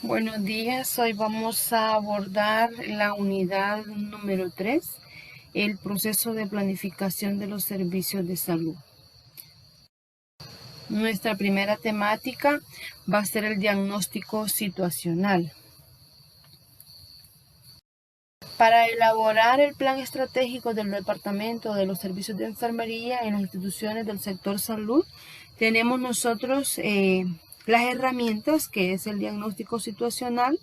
Buenos días, hoy vamos a abordar la unidad número 3, el proceso de planificación de los servicios de salud. Nuestra primera temática va a ser el diagnóstico situacional. Para elaborar el plan estratégico del Departamento de los Servicios de Enfermería en las instituciones del sector salud, tenemos nosotros las herramientas que es el diagnóstico situacional,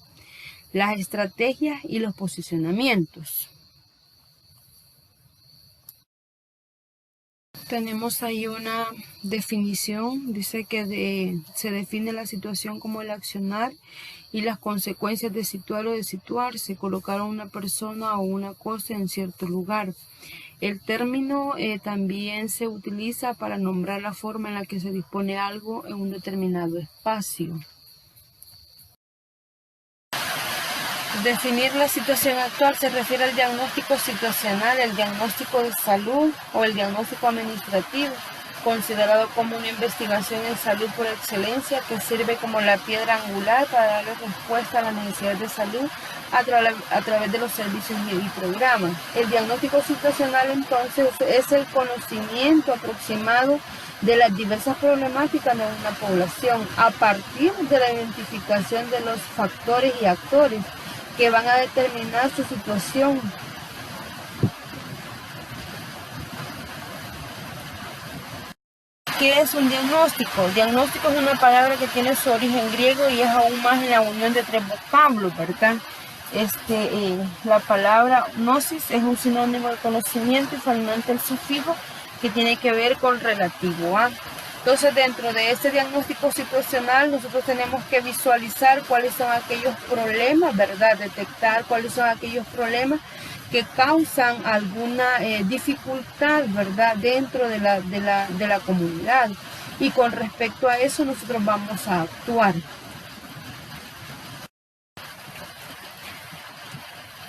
las estrategias y los posicionamientos. Tenemos ahí una definición, dice que se define la situación como el accionar y las consecuencias de situar o de situarse, colocar a una persona o una cosa en cierto lugar. El término también se utiliza para nombrar la forma en la que se dispone algo en un determinado espacio. Definir la situación actual se refiere al diagnóstico situacional, el diagnóstico de salud o el diagnóstico administrativo, considerado como una investigación en salud por excelencia que sirve como la piedra angular para darle respuesta a las necesidades de salud a través de los servicios y programas. El diagnóstico situacional entonces es el conocimiento aproximado de las diversas problemáticas de una población a partir de la identificación de los factores y actores que van a determinar su situación. ¿Qué es un diagnóstico? Diagnóstico es una palabra que tiene su origen griego y es aún más en la unión de tres vocablos, ¿verdad? La palabra gnosis es un sinónimo de conocimiento y finalmente el sufijo que tiene que ver con relativo a. Entonces, dentro de este diagnóstico situacional, nosotros tenemos que visualizar cuáles son aquellos problemas, ¿verdad? Detectar cuáles son aquellos problemas que causan alguna dificultad, ¿verdad? Dentro de la comunidad. Y con respecto a eso, nosotros vamos a actuar.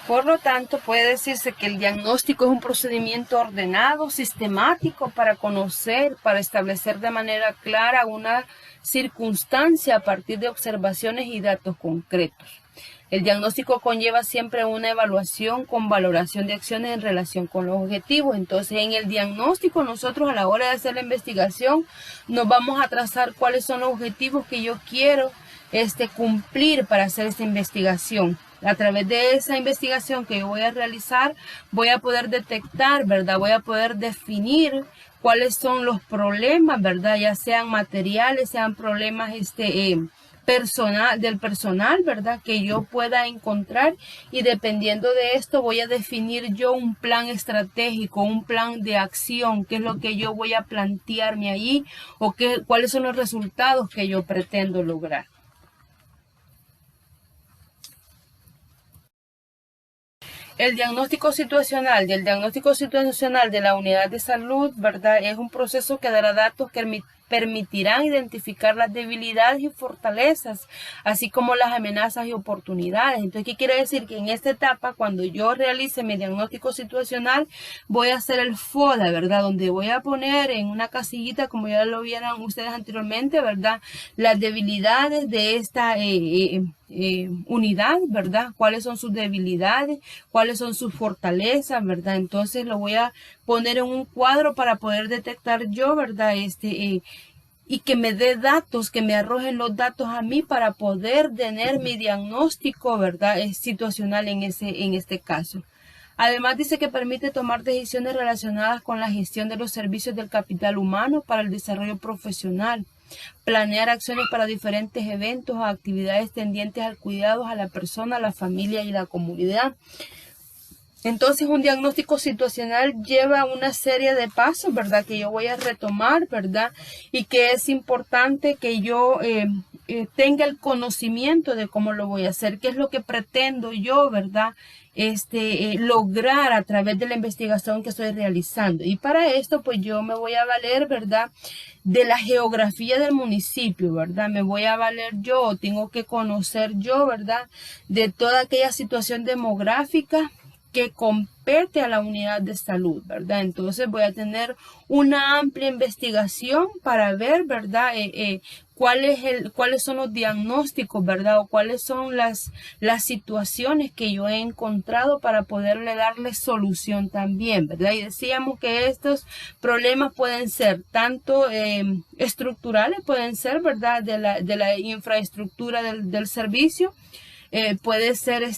Por lo tanto, puede decirse que el diagnóstico es un procedimiento ordenado, sistemático para conocer, para establecer de manera clara una circunstancia a partir de observaciones y datos concretos. El diagnóstico conlleva siempre una evaluación con valoración de acciones en relación con los objetivos. Entonces, en el diagnóstico nosotros a la hora de hacer la investigación nos vamos a trazar cuáles son los objetivos que yo quiero cumplir para hacer esta investigación. A través de esa investigación que yo voy a realizar, voy a poder detectar, ¿verdad? Voy a poder definir cuáles son los problemas, ¿verdad? Ya sean materiales, sean problemas del personal, ¿verdad? Que yo pueda encontrar y dependiendo de esto voy a definir yo un plan estratégico, un plan de acción, qué es lo que yo voy a plantearme allí o cuáles son los resultados que yo pretendo lograr. El diagnóstico situacional y el diagnóstico situacional de la unidad de salud, ¿verdad? Es un proceso que dará datos que permitirán identificar las debilidades y fortalezas, así como las amenazas y oportunidades. Entonces, ¿qué quiere decir? Que en esta etapa, cuando yo realice mi diagnóstico situacional, voy a hacer el FODA, ¿verdad? Donde voy a poner en una casillita, como ya lo vieron ustedes anteriormente, ¿verdad? Las debilidades de esta unidad, ¿verdad? Cuáles son sus debilidades, cuáles son sus fortalezas, ¿verdad? Entonces lo voy a poner en un cuadro para poder detectar yo, ¿verdad? Y que me dé datos, que me arrojen los datos a mí para poder tener mi diagnóstico, ¿verdad? Situacional en este caso. Además dice que permite tomar decisiones relacionadas con la gestión de los servicios del capital humano para el desarrollo profesional, planear acciones para diferentes eventos o actividades tendientes al cuidado a la persona, a la familia y la comunidad. Entonces un diagnóstico situacional lleva una serie de pasos, ¿verdad? Que yo voy a retomar, ¿verdad? Y que es importante que yo tenga el conocimiento de cómo lo voy a hacer, qué es lo que pretendo yo, ¿verdad? Lograr a través de la investigación que estoy realizando. Y para esto, pues yo me voy a valer, ¿verdad? De la geografía del municipio, ¿verdad? Me voy a valer yo, tengo que conocer yo, ¿verdad? De toda aquella situación demográfica que compete a la unidad de salud, ¿verdad? Entonces voy a tener una amplia investigación para ver, ¿verdad? Cuáles son los diagnósticos, ¿verdad? O cuáles son las situaciones que yo he encontrado para poderle darle solución también, ¿verdad? Y decíamos que estos problemas pueden ser tanto estructurales, pueden ser, ¿verdad? De la infraestructura del servicio, puede ser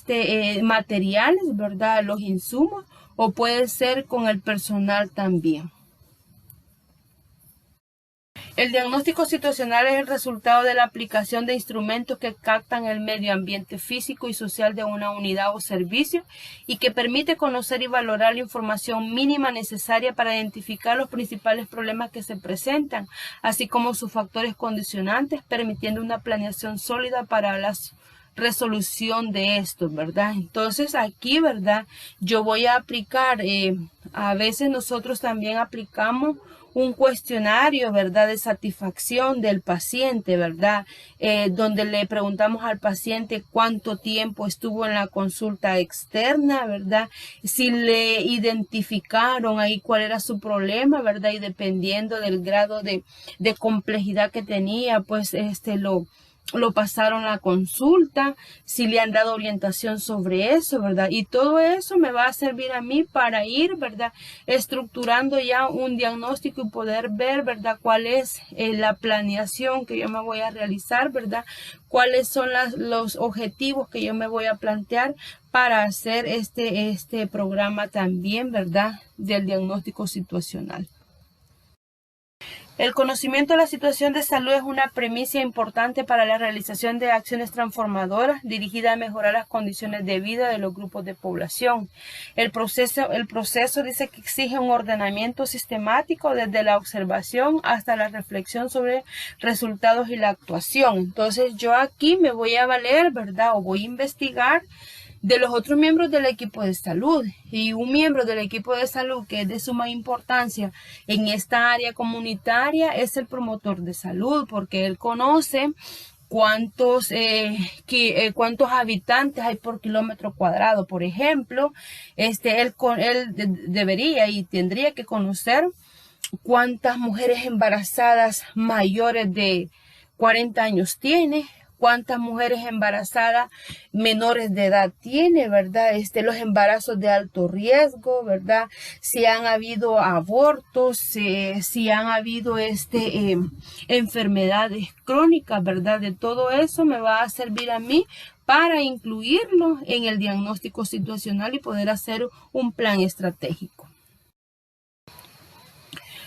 materiales, ¿verdad? Los insumos, o puede ser con el personal también. El diagnóstico situacional es el resultado de la aplicación de instrumentos que captan el medio ambiente físico y social de una unidad o servicio y que permite conocer y valorar la información mínima necesaria para identificar los principales problemas que se presentan, así como sus factores condicionantes, permitiendo una planeación sólida para la resolución de esto, ¿verdad? Entonces aquí, ¿verdad? Yo voy a aplicar, a veces nosotros también aplicamos un cuestionario, ¿verdad? De satisfacción del paciente, ¿verdad? Donde le preguntamos al paciente cuánto tiempo estuvo en la consulta externa, ¿verdad? Si le identificaron ahí cuál era su problema, ¿verdad? Y dependiendo del grado de complejidad que tenía, pues lo pasaron a la consulta, si le han dado orientación sobre eso, ¿verdad? Y todo eso me va a servir a mí para ir, ¿verdad? Estructurando ya un diagnóstico y poder ver, ¿verdad? Cuál es la planeación que yo me voy a realizar, ¿verdad? Cuáles son los objetivos que yo me voy a plantear para hacer este programa también, ¿verdad? Del diagnóstico situacional. El conocimiento de la situación de salud es una premisa importante para la realización de acciones transformadoras dirigidas a mejorar las condiciones de vida de los grupos de población. El proceso dice que exige un ordenamiento sistemático desde la observación hasta la reflexión sobre resultados y la actuación. Entonces yo aquí me voy a valer, ¿verdad? O voy a investigar de los otros miembros del equipo de salud, y un miembro del equipo de salud que es de suma importancia en esta área comunitaria es el promotor de salud, porque él conoce cuántos habitantes hay por kilómetro cuadrado, por ejemplo. Él debería y tendría que conocer cuántas mujeres embarazadas mayores de 40 años tiene, cuántas mujeres embarazadas menores de edad tiene, ¿verdad? Los embarazos de alto riesgo, ¿verdad? Si han habido abortos, si han habido enfermedades crónicas, ¿verdad? De todo eso me va a servir a mí para incluirlo en el diagnóstico situacional y poder hacer un plan estratégico.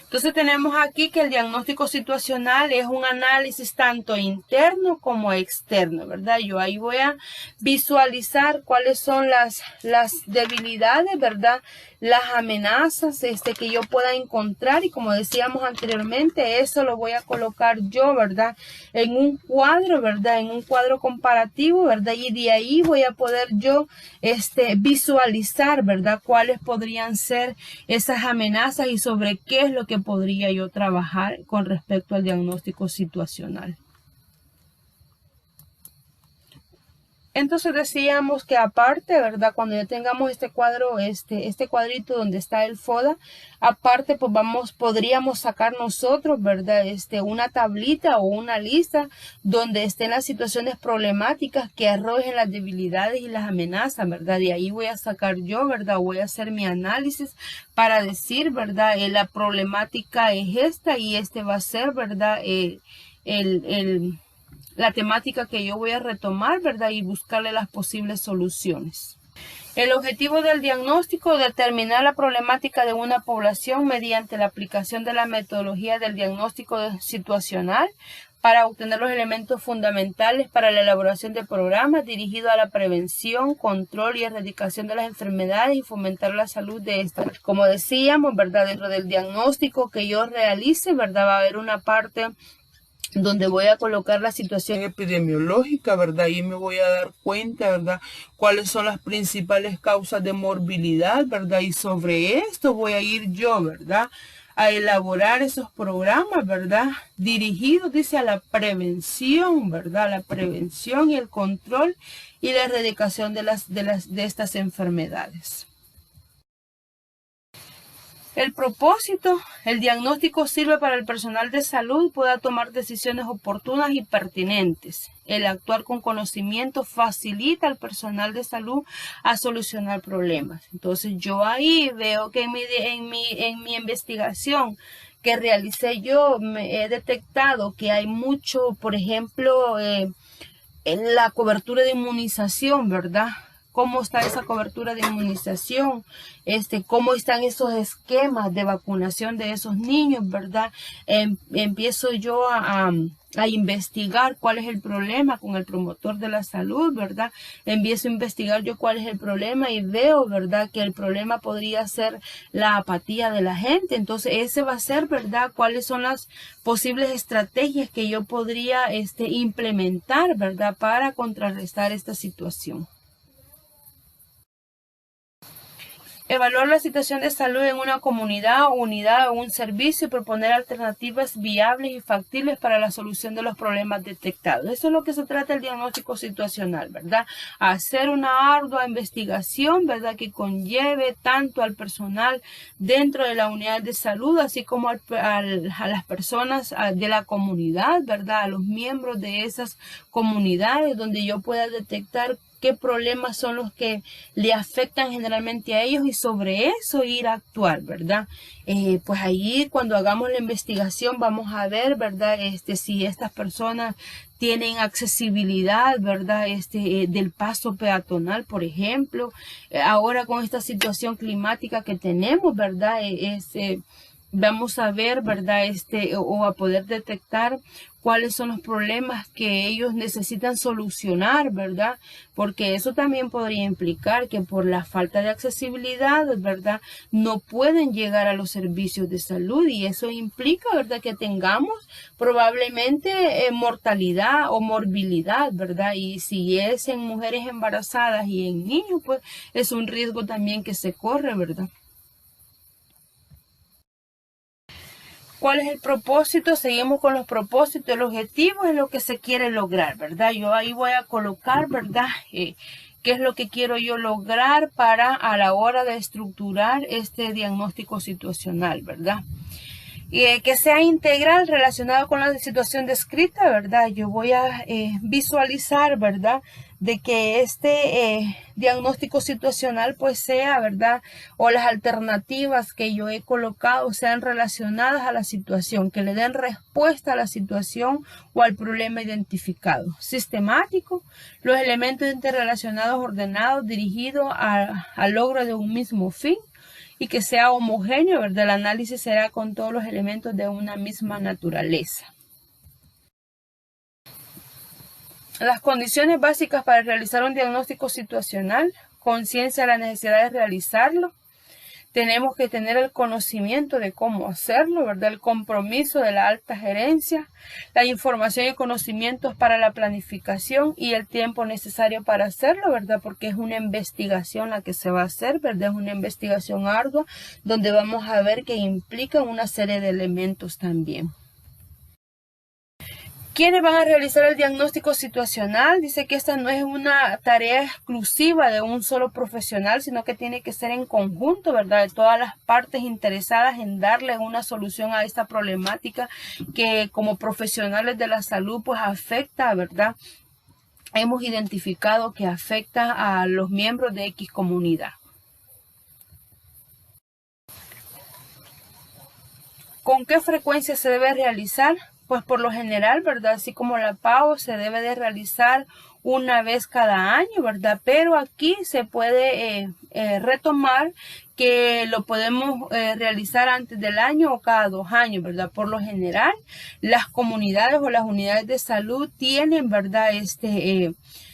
Entonces tenemos aquí que el diagnóstico situacional es un análisis tanto interno como externo, ¿verdad? Yo ahí voy a visualizar cuáles son las debilidades, ¿verdad? Las amenazas que yo pueda encontrar, y como decíamos anteriormente, eso lo voy a colocar yo, ¿verdad? En un cuadro, ¿verdad? En un cuadro comparativo, ¿verdad? Y de ahí voy a poder yo visualizar, ¿verdad? Cuáles podrían ser esas amenazas y sobre qué es lo que podría yo trabajar con respecto al diagnóstico situacional. Entonces decíamos que aparte, ¿verdad? Cuando ya tengamos este cuadro, este cuadrito donde está el FODA, aparte pues podríamos sacar nosotros, ¿verdad? Una tablita o una lista donde estén las situaciones problemáticas que arrojen las debilidades y las amenazas, ¿verdad? De ahí voy a sacar yo, ¿verdad? Voy a hacer mi análisis para decir, ¿verdad? La problemática es esta y va a ser, ¿verdad? La temática que yo voy a retomar, ¿verdad? Y buscarle las posibles soluciones. El objetivo del diagnóstico es determinar la problemática de una población mediante la aplicación de la metodología del diagnóstico situacional para obtener los elementos fundamentales para la elaboración de programas dirigidos a la prevención, control y erradicación de las enfermedades y fomentar la salud de estas. Como decíamos, ¿verdad? Dentro del diagnóstico que yo realice, ¿verdad? Va a haber una parte donde voy a colocar la situación epidemiológica, ¿verdad? Y me voy a dar cuenta, ¿verdad? Cuáles son las principales causas de morbilidad, ¿verdad? Y sobre esto voy a ir yo, ¿verdad? A elaborar esos programas, ¿verdad? Dirigidos, dice, a la prevención, ¿verdad? La prevención y el control y la erradicación de estas enfermedades. El propósito, el diagnóstico sirve para el personal de salud pueda tomar decisiones oportunas y pertinentes. El actuar con conocimiento facilita al personal de salud a solucionar problemas. Entonces yo ahí veo que en mi investigación que realicé yo me he detectado que hay mucho, por ejemplo, en la cobertura de inmunización, ¿verdad? ¿Cómo está esa cobertura de inmunización? ¿Cómo están esos esquemas de vacunación de esos niños, verdad? Empiezo yo a investigar cuál es el problema con el promotor de la salud, ¿verdad? Empiezo a investigar yo cuál es el problema y veo, ¿verdad? Que el problema podría ser la apatía de la gente. Entonces, ese va a ser, ¿verdad? ¿Cuáles son las posibles estrategias que yo podría implementar, ¿verdad? Para contrarrestar esta situación. Evaluar la situación de salud en una comunidad, unidad o un servicio y proponer alternativas viables y factibles para la solución de los problemas detectados. Eso es lo que se trata el diagnóstico situacional, ¿verdad? Hacer una ardua investigación, ¿verdad? Que conlleve tanto al personal dentro de la unidad de salud, así como a las personas de la comunidad, ¿verdad? A los miembros de esas comunidades donde yo pueda detectar qué problemas son los que le afectan generalmente a ellos y sobre eso ir a actuar, ¿verdad? Pues ahí cuando hagamos la investigación vamos a ver, ¿verdad? Si estas personas tienen accesibilidad, ¿verdad? Del paso peatonal, por ejemplo. Ahora con esta situación climática que tenemos, ¿verdad? Vamos a ver, ¿verdad? O a poder detectar cuáles son los problemas que ellos necesitan solucionar, ¿verdad? Porque eso también podría implicar que por la falta de accesibilidad, ¿verdad? No pueden llegar a los servicios de salud y eso implica, ¿verdad? Que tengamos probablemente mortalidad o morbilidad, ¿verdad? Y si es en mujeres embarazadas y en niños, pues es un riesgo también que se corre, ¿verdad? ¿Cuál es el propósito? Seguimos con los propósitos, el objetivo es lo que se quiere lograr, ¿verdad? Yo ahí voy a colocar, ¿verdad? ¿Qué es lo que quiero yo lograr para a la hora de estructurar este diagnóstico situacional, ¿verdad? Que sea integral relacionado con la situación descrita, ¿verdad? Yo voy a visualizar, ¿verdad? De que diagnóstico situacional pues sea, ¿verdad? O las alternativas que yo he colocado sean relacionadas a la situación, que le den respuesta a la situación o al problema identificado. Sistemático, los elementos interrelacionados ordenados dirigidos al logro de un mismo fin, y que sea homogéneo, ¿verdad? El análisis será con todos los elementos de una misma naturaleza. Las condiciones básicas para realizar un diagnóstico situacional: conciencia de la necesidad de realizarlo. Tenemos que tener el conocimiento de cómo hacerlo, ¿verdad? El compromiso de la alta gerencia, la información y conocimientos para la planificación y el tiempo necesario para hacerlo, ¿verdad? Porque es una investigación la que se va a hacer, ¿verdad? Es una investigación ardua donde vamos a ver que implica una serie de elementos también. ¿Quiénes van a realizar el diagnóstico situacional? Dice que esta no es una tarea exclusiva de un solo profesional, sino que tiene que ser en conjunto, ¿verdad? De todas las partes interesadas en darle una solución a esta problemática que como profesionales de la salud pues afecta, ¿verdad? Hemos identificado que afecta a los miembros de X comunidad. ¿Con qué frecuencia se debe realizar? Pues por lo general, ¿verdad? Así como la PAO se debe de realizar una vez cada año, ¿verdad? Pero aquí se puede retomar que lo podemos realizar antes del año o cada 2 años, ¿verdad? Por lo general, las comunidades o las unidades de salud tienen, ¿verdad?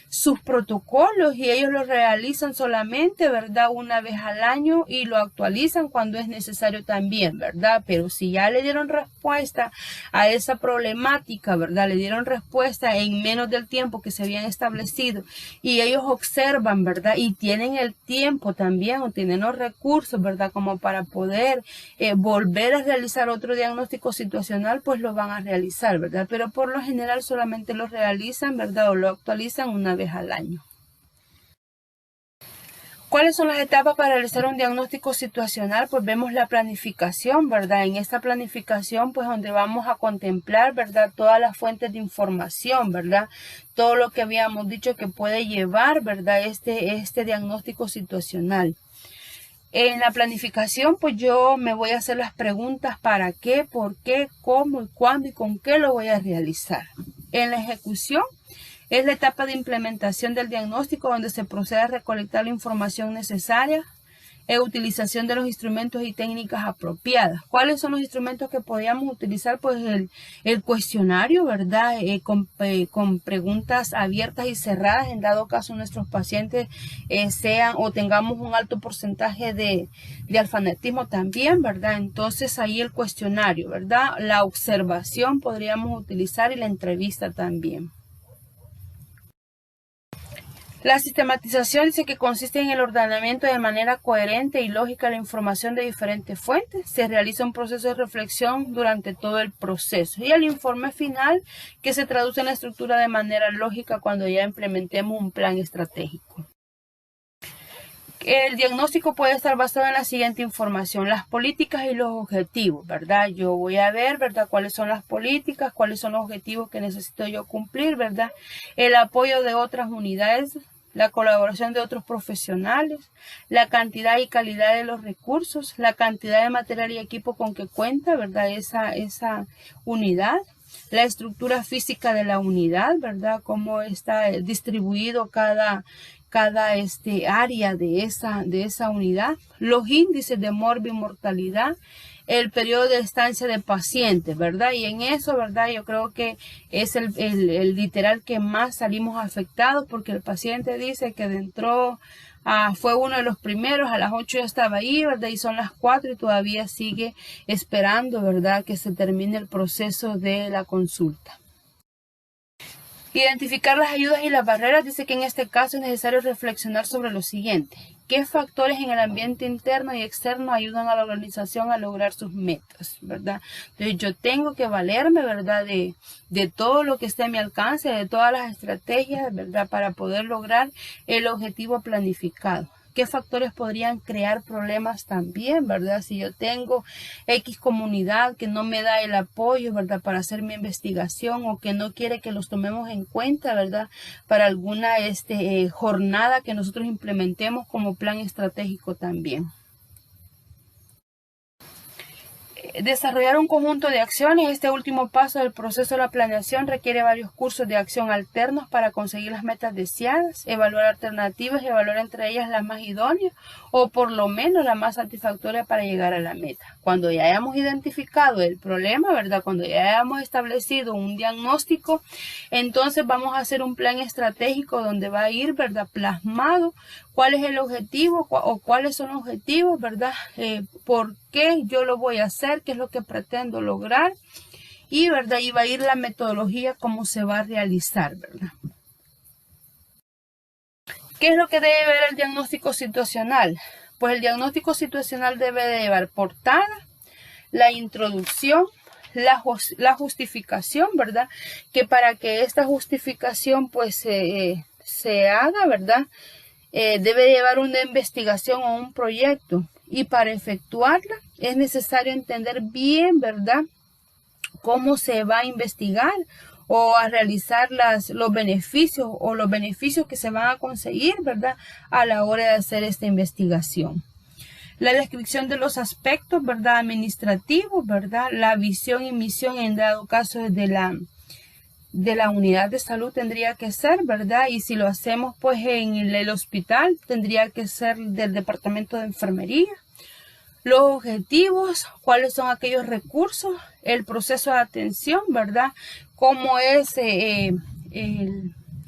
Sus protocolos y ellos lo realizan solamente, ¿verdad? Una vez al año y lo actualizan cuando es necesario también, ¿verdad? Pero si ya le dieron respuesta a esa problemática, ¿verdad? Le dieron respuesta en menos del tiempo que se habían establecido y ellos observan, ¿verdad? Y tienen el tiempo también o tienen los recursos, ¿verdad? Como para poder volver a realizar otro diagnóstico situacional, pues lo van a realizar, ¿verdad? Pero por lo general solamente lo realizan, ¿verdad? O lo actualizan una vez al año. ¿Cuáles son las etapas para realizar un diagnóstico situacional? Pues vemos la planificación, ¿verdad? En esta planificación, pues donde vamos a contemplar, ¿verdad? Todas las fuentes de información, ¿verdad? Todo lo que habíamos dicho que puede llevar, ¿verdad? Este diagnóstico situacional. En la planificación, pues yo me voy a hacer las preguntas para qué, por qué, cómo y cuándo y con qué lo voy a realizar. En la ejecución, es la etapa de implementación del diagnóstico donde se procede a recolectar la información necesaria e utilización de los instrumentos y técnicas apropiadas. ¿Cuáles son los instrumentos que podríamos utilizar? Pues el cuestionario, ¿verdad? Con preguntas abiertas y cerradas, en dado caso nuestros pacientes sean o tengamos un alto porcentaje de alfabetismo también, ¿verdad? Entonces ahí el cuestionario, ¿verdad? La observación podríamos utilizar y la entrevista también. La sistematización dice que consiste en el ordenamiento de manera coherente y lógica de la información de diferentes fuentes. Se realiza un proceso de reflexión durante todo el proceso. Y el informe final que se traduce en la estructura de manera lógica cuando ya implementemos un plan estratégico. El diagnóstico puede estar basado en la siguiente información: las políticas y los objetivos, ¿verdad? Yo voy a ver, ¿verdad?, cuáles son las políticas, cuáles son los objetivos que necesito yo cumplir, ¿verdad? El apoyo de otras unidades, la colaboración de otros profesionales, la cantidad y calidad de los recursos, la cantidad de material y equipo con que cuenta, ¿verdad?, esa unidad, la estructura física de la unidad, ¿verdad?, cómo está distribuido cada área de esa unidad, los índices de mortalidad, el periodo de estancia de pacientes, ¿verdad? Y en eso, ¿verdad? Yo creo que es el literal que más salimos afectados, porque el paciente dice que fue uno de los primeros, a las 8 ya estaba ahí, ¿verdad? Y son las 4 y todavía sigue esperando, ¿verdad?, que se termine el proceso de la consulta. Identificar las ayudas y las barreras. Dice que en este caso es necesario reflexionar sobre lo siguiente: ¿qué factores en el ambiente interno y externo ayudan a la organización a lograr sus metas, ¿verdad? Entonces yo tengo que valerme, ¿verdad?, de todo lo que esté a mi alcance, de todas las estrategias, ¿verdad?, para poder lograr el objetivo planificado. ¿Qué factores podrían crear problemas también, ¿verdad? Si yo tengo X comunidad que no me da el apoyo, ¿verdad?, para hacer mi investigación, o que no quiere que los tomemos en cuenta, ¿verdad?, para alguna jornada que nosotros implementemos como plan estratégico también. Desarrollar un conjunto de acciones. Este último paso del proceso de la planeación requiere varios cursos de acción alternos para conseguir las metas deseadas, evaluar alternativas y evaluar entre ellas la más idónea o por lo menos la más satisfactoria para llegar a la meta. Cuando ya hayamos identificado el problema, ¿verdad?, cuando ya hayamos establecido un diagnóstico, entonces vamos a hacer un plan estratégico donde va a ir, ¿verdad?, plasmado cuál es el objetivo o cuáles son los objetivos, ¿verdad?, por qué yo lo voy a hacer, qué es lo que pretendo lograr, y, ¿verdad?, y va a ir la metodología, cómo se va a realizar, ¿verdad? ¿Qué es lo que debe ver el diagnóstico situacional? Pues el diagnóstico situacional debe de llevar portada, la introducción, la justificación, ¿verdad?, que para que esta justificación pues se haga, ¿verdad?, debe llevar una investigación o un proyecto, y para efectuarla es necesario entender bien, ¿verdad?, cómo se va a investigar o a realizar los beneficios que se van a conseguir, ¿verdad?, a la hora de hacer esta investigación. La descripción de los aspectos, ¿verdad?, administrativos, ¿verdad?, la visión y misión en dado caso de la unidad de salud tendría que ser, ¿verdad? Y si lo hacemos pues en el hospital, tendría que ser del departamento de enfermería. Los objetivos, cuáles son aquellos recursos, el proceso de atención, ¿verdad? Cómo es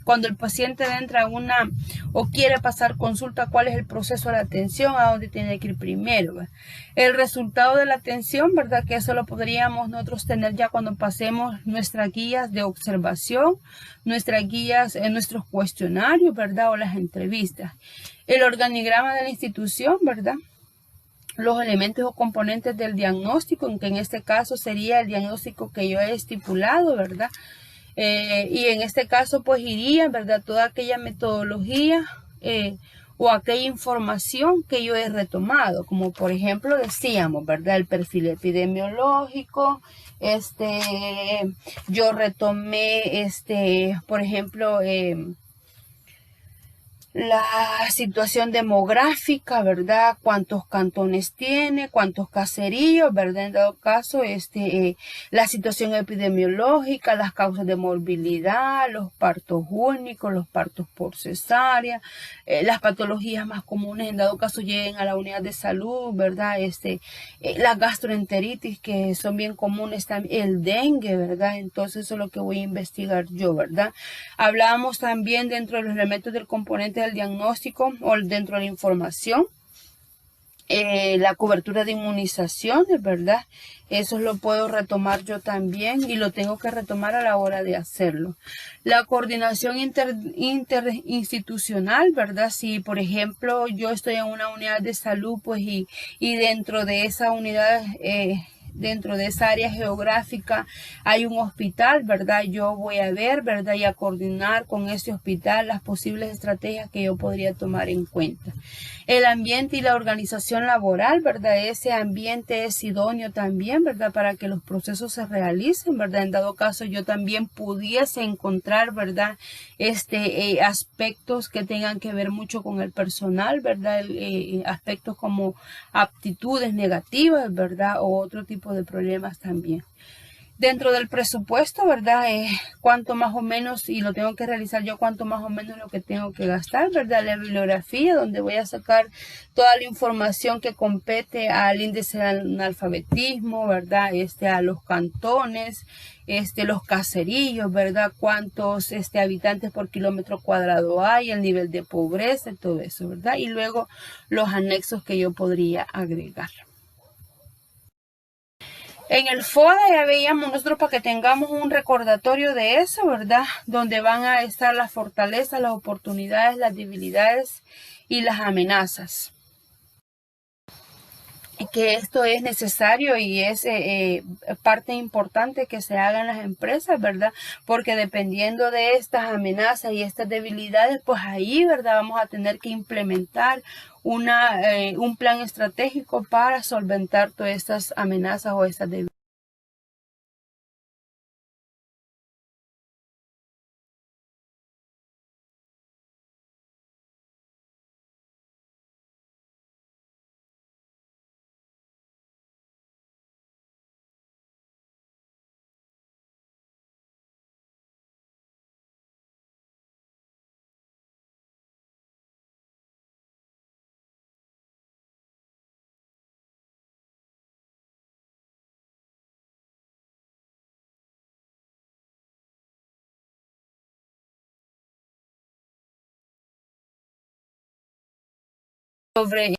cuando el paciente entra o quiere pasar consulta, cuál es el proceso de atención, a dónde tiene que ir primero, ¿verdad? El resultado de la atención, ¿verdad?, que eso lo podríamos nosotros tener ya cuando pasemos nuestras guías de observación, nuestras guías en nuestros cuestionarios, ¿verdad?, o las entrevistas. El organigrama de la institución, ¿verdad?, los elementos o componentes del diagnóstico, que en este caso sería el diagnóstico que yo he estipulado, ¿verdad? Y en este caso pues iría, ¿verdad?, toda aquella metodología o aquella información que yo he retomado, como por ejemplo decíamos, ¿verdad? El perfil epidemiológico, yo retomé, por ejemplo, la situación demográfica, ¿verdad? Cuántos cantones tiene, cuántos caseríos, ¿verdad? En dado caso, la situación epidemiológica, las causas de morbilidad, los partos únicos, los partos por cesárea, las patologías más comunes, en dado caso lleguen a la unidad de salud, ¿verdad? La gastroenteritis, que son bien comunes también, el dengue, ¿verdad? Entonces eso es lo que voy a investigar yo, ¿verdad? Hablábamos también dentro de los elementos del componente del diagnóstico o dentro de la información, la cobertura de inmunizaciones, ¿verdad? Eso lo puedo retomar yo también y lo tengo que retomar a la hora de hacerlo. La coordinación interinstitucional, ¿verdad? Si, por ejemplo, yo estoy en una unidad de salud, pues, y dentro de esa unidad, dentro de esa área geográfica hay un hospital, ¿verdad? Yo voy a ver, ¿verdad? Y a coordinar con ese hospital las posibles estrategias que yo podría tomar en cuenta. El ambiente y la organización laboral, ¿verdad? Ese ambiente es idóneo también, ¿verdad? Para que los procesos se realicen, ¿verdad? En dado caso yo también pudiese encontrar, ¿verdad? Aspectos que tengan que ver mucho con el personal, ¿verdad? Aspectos como aptitudes negativas, ¿verdad? O otro tipo de problemas también. Dentro del presupuesto, ¿verdad? Cuánto más o menos, y lo tengo que realizar yo, cuánto más o menos lo que tengo que gastar, ¿verdad? La bibliografía, donde voy a sacar toda la información que compete al índice de analfabetismo, ¿verdad? A los cantones, los caseríos, ¿verdad? Cuántos habitantes por kilómetro cuadrado hay, el nivel de pobreza, todo eso, ¿verdad? Y luego los anexos que yo podría agregar. En el FODA ya veíamos nosotros para que tengamos un recordatorio de eso, ¿verdad? Donde van a estar las fortalezas, las oportunidades, las debilidades y las amenazas. Que esto es necesario y es parte importante que se haga en las empresas, ¿verdad? Porque dependiendo de estas amenazas y estas debilidades, pues ahí, ¿verdad? Vamos a tener que implementar un plan estratégico para solventar todas estas amenazas o estas debilidades. Sobre